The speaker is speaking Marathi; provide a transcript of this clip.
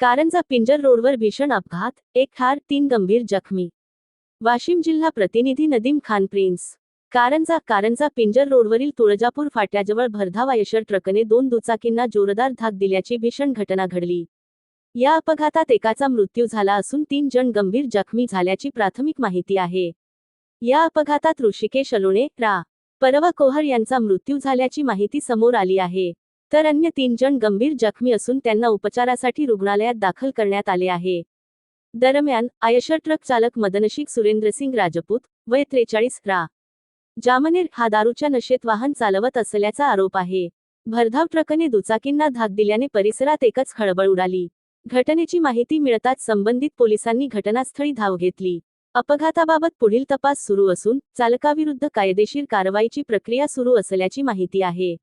कारंजा पिंजर रोडवर भीषण अपघात, एक ठार 3 गंभीर जखमी. वाशिम जिल्हा प्रतिनिधी नदीम खान प्रिन्स. कारंजा पिंजर रोडवरील तुळजापूर फाट्याजवळ भरधाव आयशर ट्रकने 2 दुचाकींना जोरदार धाक दिल्याची भीषण घटना घडली. या अपघातात एकाचा मृत्यू झाला असून 3 जण गंभीर जखमी झाल्याची प्राथमिक माहिती आहे. या अपघातात ऋषिकेश अलोणे, रा. परवा कोहर यांचा मृत्यू झाल्याची माहिती समोर आली आहे. तर अन्य 3 जण गंभीर जखमी असून त्यांना उपचारासाठी रुग्णालयात दाखल करण्यात आले आहे. दरम्यान, आयशर ट्रक चालक मदनशीख सुरेंद्रसिंग राजपूत, वय 43, रा. जामनेर हा दारूच्या नशेत वाहन चालवत असल्याचा आरोप आहे. भरधाव ट्रकने दुचाकींना धाक दिल्याने परिसरात एकच खळबळ उडाली. घटनेची माहिती मिळताच संबंधित पोलिसांनी घटनास्थळी धाव घेतली. अपघाताबाबत पुढील तपास सुरू असून चालकाविरुद्ध कायदेशीर कारवाईची प्रक्रिया सुरू असल्याची माहिती आहे.